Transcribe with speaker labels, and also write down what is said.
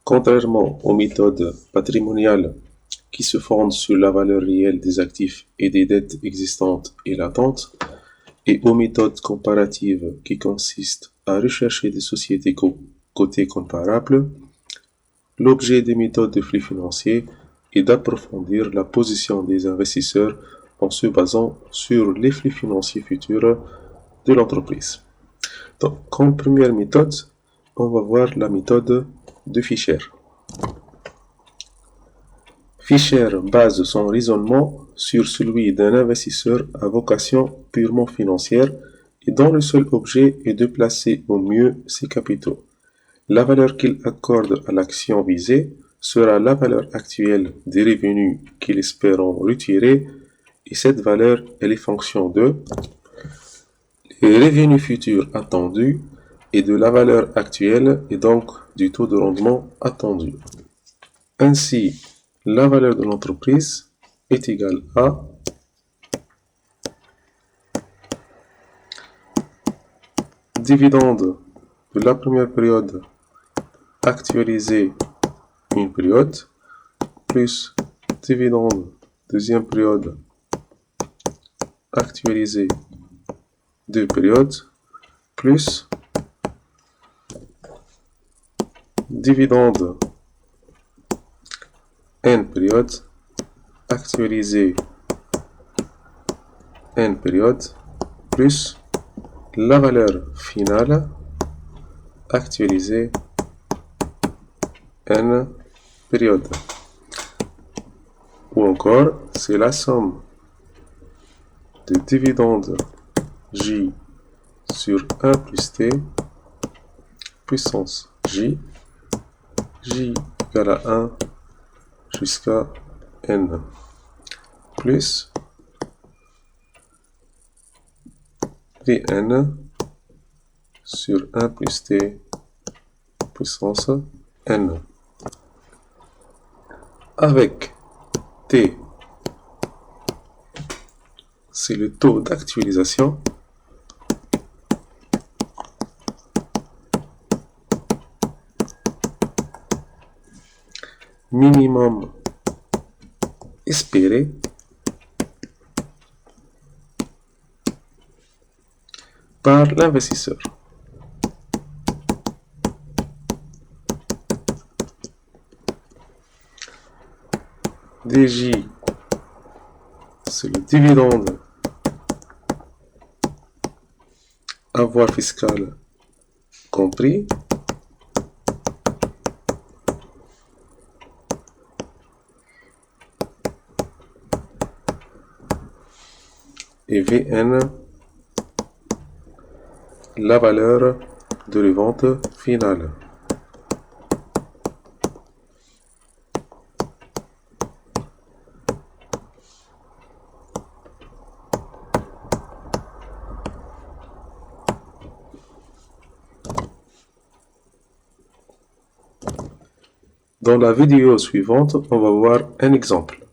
Speaker 1: Contrairement aux méthodes patrimoniales qui se fondent sur la valeur réelle des actifs et des dettes existantes et latentes, et aux méthodes comparatives qui consistent à rechercher des sociétés cotées comparables, l'objet des méthodes de flux financiers est d'approfondir la position des investisseurs en se basant sur les flux financiers futurs de l'entreprise. Donc, comme première méthode, on va voir la méthode de Fisher. Fisher base son raisonnement sur celui d'un investisseur à vocation purement financière et dont le seul objet est de placer au mieux ses capitaux. La valeur qu'il accorde à l'action visée sera la valeur actuelle des revenus qu'il espère en retirer, et cette valeur elle est fonction de les revenus futurs attendus et de la valeur actuelle et donc du taux de rendement attendu. Ainsi, la valeur de l'entreprise est égale à dividende de la première période actualisé une période plus dividende deuxième période actualisé deux périodes plus dividende n période actualisé n période plus la valeur finale actualisée n période. Ou encore, c'est la somme de dividende J sur 1 plus T puissance J, J égale à 1 jusqu'à N, plus Vn sur 1 plus T puissance N. Avec T, c'est le taux d'actualisation minimum espéré par l'investisseur. DJ, c'est le dividende avoir fiscal compris. Et Vn, la valeur de revente finale. Dans la vidéo suivante, on va voir un exemple.